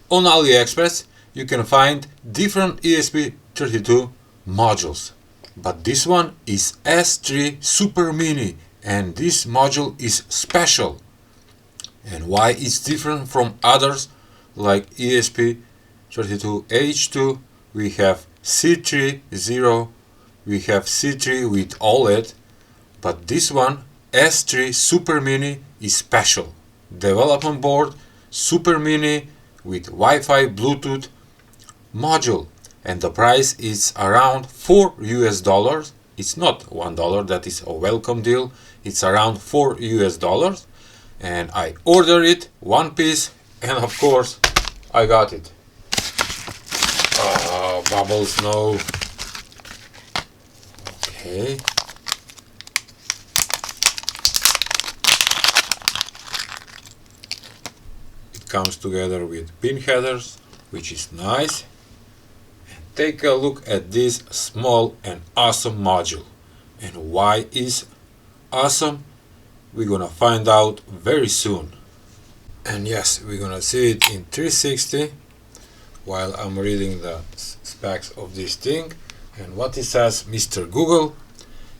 On AliExpress you can find different ESP32 modules, but this one is S3 Super Mini, and this module is special. And why it's different from others like ESP32H2? We have C3 we have C3 with OLED, but this one S3 Super Mini is special. Development board Super Mini with Wi-Fi Bluetooth module, and the price is around $4. It's not $1, that is a welcome deal. It's around $4, and I ordered it one piece, and of course I got it. Oh, bubbles, no. Okay. It comes together with pin headers, which is nice. And take a look at this small and awesome module. And why is awesome? We're gonna find out very soon. And yes, we're gonna see it in 360 while I'm reading the specs of this thing. And what it says, Mr. Google,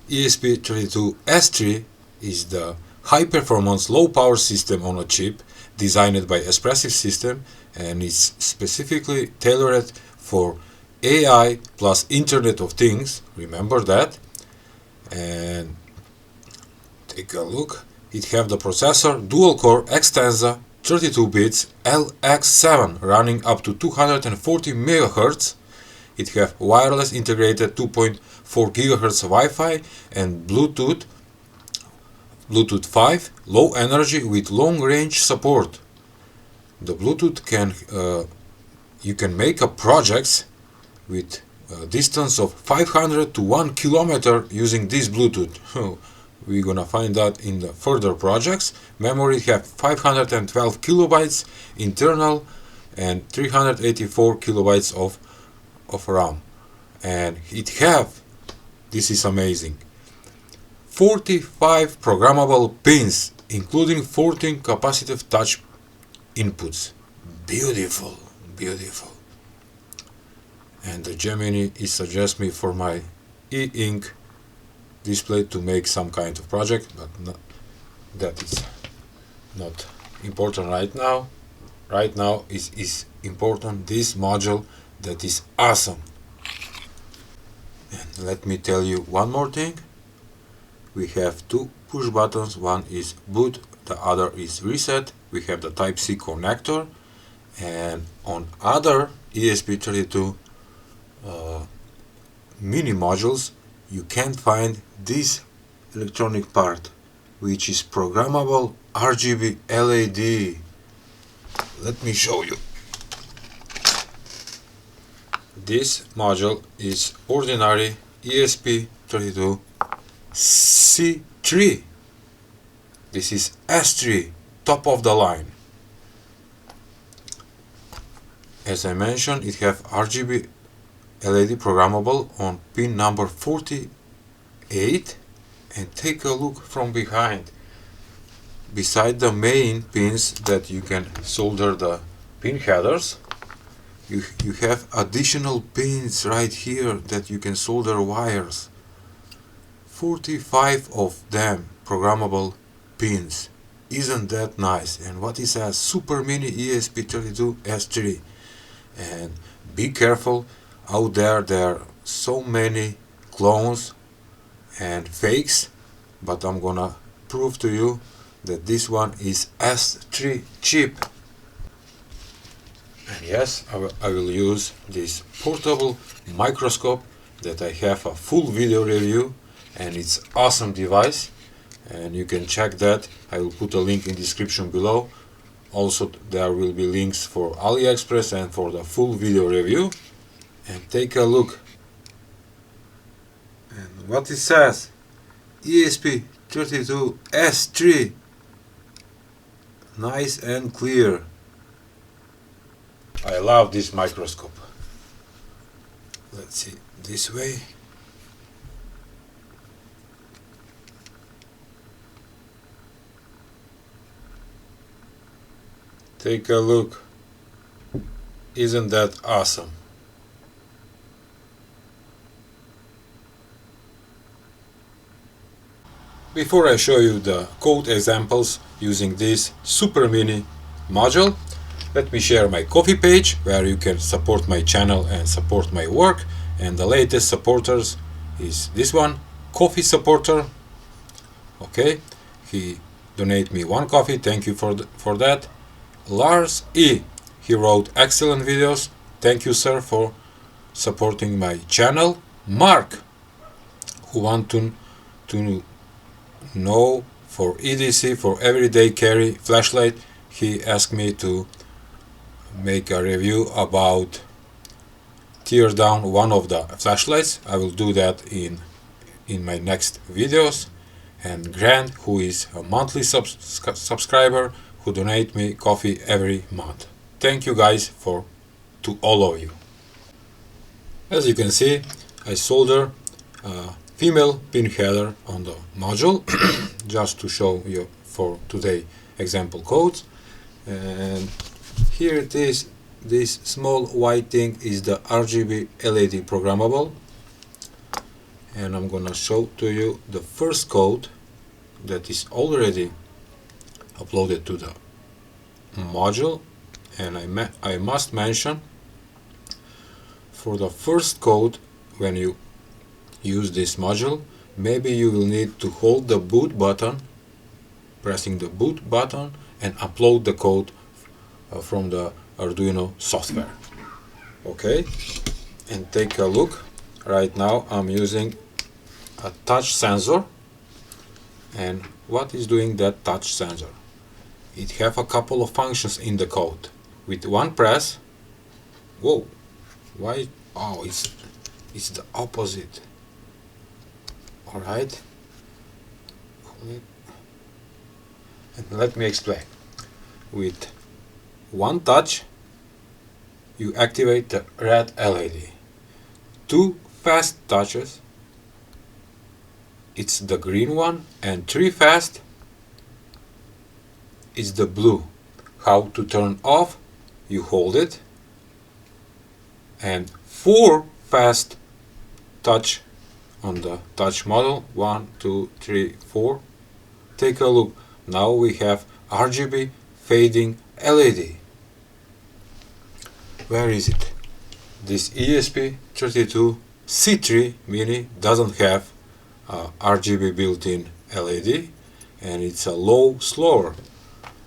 ESP32-S3 is the high-performance, low-power system on a chip designed by Espressif system, and is specifically tailored for AI plus Internet of Things. Remember that. And take a look. It have the processor dual-core Extensa 32 bits LX7 running up to 240 MHz. It have wireless integrated 2.4 GHz Wi-Fi and Bluetooth 5 low energy with long range support. The Bluetooth you can make a projects with a distance of 500 to 1 kilometer using this Bluetooth. We're gonna find that in the further projects. Memory have 512 kilobytes internal and 384 kilobytes of RAM, and it have, this is amazing, 45 programmable pins, including 14 capacitive touch inputs. Beautiful, beautiful. And the Gemini, it suggests me for my e-ink display to make some kind of project, but that is not important right now. Right now is important this module that is awesome. And let me tell you one more thing. We have two push buttons. One is boot, the other is reset. We have the Type-C connector, and on other ESP32 mini modules you can't find this electronic part, which is programmable RGB LED. Let me show you. This module is ordinary ESP32C3. This is S3, top of the line. As I mentioned, it have RGB LED programmable on pin number 48. And take a look from behind. Beside the main pins that you can solder the pin headers, you have additional pins right here that you can solder wires. 45 of them programmable pins. Isn't that nice? And what is a Super Mini ESP32S3? And be careful, out there are so many clones and fakes, but I'm gonna prove to you that this one is S3 chip. And yes, I will use this portable microscope that I have a full video review, and it's awesome device, and you can check that. I will put a link in description below. Also there will be links for AliExpress and for the full video review. And take a look. And what it says, ESP32S3, nice and clear. I love this microscope. Let's see, this way. Take a look. Isn't that awesome? Before I show you the code examples using this Super Mini module, let me share my Ko-fi page where you can support my channel and support my work. And the latest supporters is this one, Ko-fi supporter. Okay, he donated me 1 coffee, thank you for that. Lars E, he wrote excellent videos, thank you sir for supporting my channel. Mark, who want to know for EDC, for everyday carry flashlight, he asked me to make a review about tear down one of the flashlights. I will do that in my next videos. And Grant, who is a monthly subscriber, who donate me coffee every month. Thank you guys to all of you. As you can see, I solder a female pin header on the module just to show you for today example codes. And here it is. This small white thing is the RGB LED programmable, and I'm gonna show to you the first code that is already uploaded to the module. And I must mention, for the first code, when you use this module, maybe you will need to hold the boot button, pressing the boot button, and upload the code from the Arduino software. Okay, and take a look. Right now I'm using a touch sensor, and what is doing that touch sensor? It have a couple of functions in the code. With one press, whoa, why? Oh, it's the opposite. All right, and let me explain. With one touch, you activate the red LED. 2 fast touches, it's the green one, and 3 fast, it's the blue. How to turn off? You hold it, and 4 fast touch on the touch model. 1, 2, 3, 4. Take a look. Now we have RGB fading LED. Where is it? This ESP32-S3 Mini doesn't have RGB built-in LED, and it's a low slower.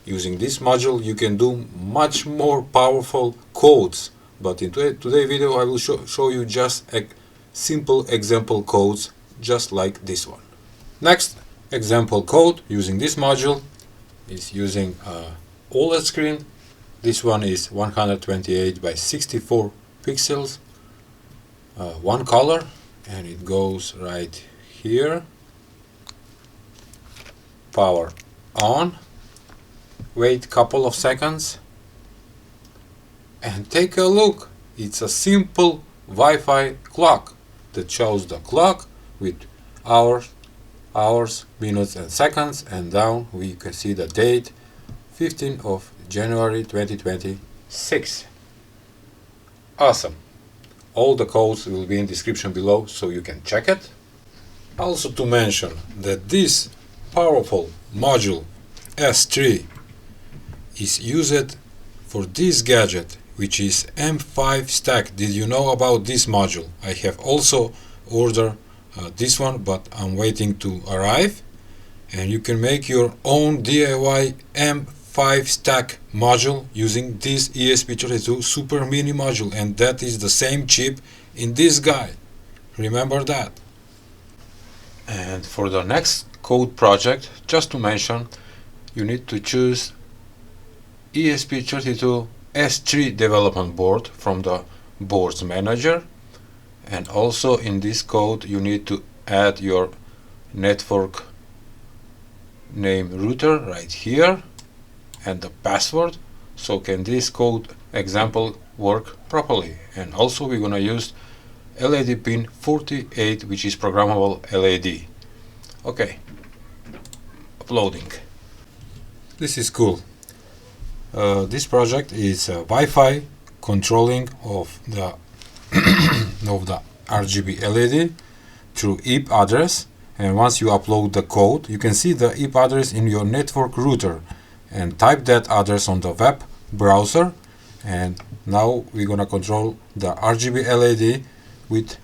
Using this module you can do much more powerful codes, but in today's video I will show you just a simple example codes just like this one. Next example code using this module is using OLED screen. This one is 128 by 64 pixels, one color, and it goes right here. Power on. Wait couple of seconds and take a look. It's a simple Wi-Fi clock that shows the clock with hours, minutes and seconds, and down we can see the date 15th of January 2026. Awesome. All the codes will be in description below so you can check it. Also to mention that this powerful module S3 is used for this gadget, which is M5 stack. Did you know about this module? I have also ordered this one, but I'm waiting to arrive, and you can make your own DIY M5 stack module using this ESP32 Super Mini module, and that is the same chip in this guide. Remember that. And for the next code project, just to mention, you need to choose ESP32-S3 development board from the boards manager, and also in this code you need to add your network name router right here and the password, so can this code example work properly. And also we're gonna use LED pin 48, which is programmable LED. Okay, uploading. This is cool. This project is a Wi-Fi controlling of the of the RGB LED through IP address, and once you upload the code, you can see the IP address in your network router and type that address on the web browser. And now we're gonna control the RGB LED with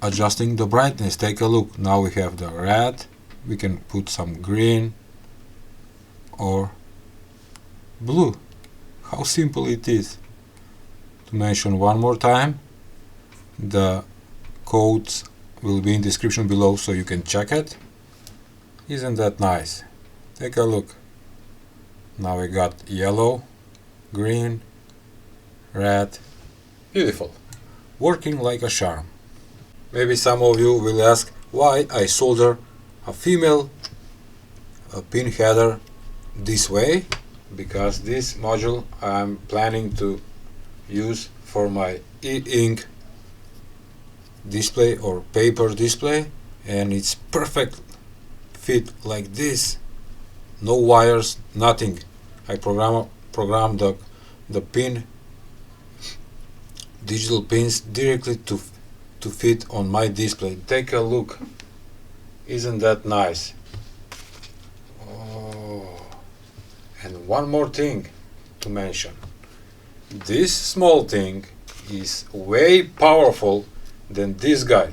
adjusting the brightness. Take a look. Now we have the red, we can put some green or blue. How simple it is. To mention one more time, the codes will be in description below so you can check it. Isn't that nice? Take a look. Now we got yellow, green, red. Beautiful. Working like a charm. Maybe some of you will ask why I solder a female pin header this way. Because this module I'm planning to use for my e-ink display or paper display, and it's perfect fit like this. No wires, nothing. I program the pin, digital pins directly to fit on my display. Take a look. Isn't that nice? Oh. And one more thing to mention. This small thing is way powerful than this guy.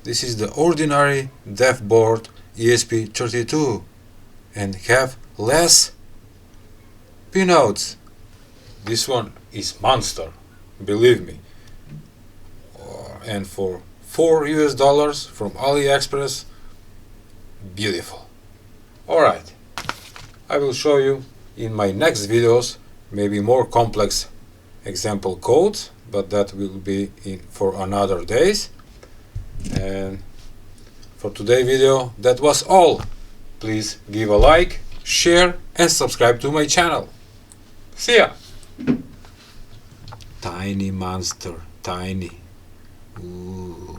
This is the ordinary dev board ESP32 and have less pinouts. This one is monster, believe me. And for $4 from AliExpress, beautiful. Alright, I will show you in my next videos maybe more complex example codes, but that will be for another days. And for today's video, that was all. Please give a like, share and subscribe to my channel. See ya! Tiny monster, tiny. Ooh.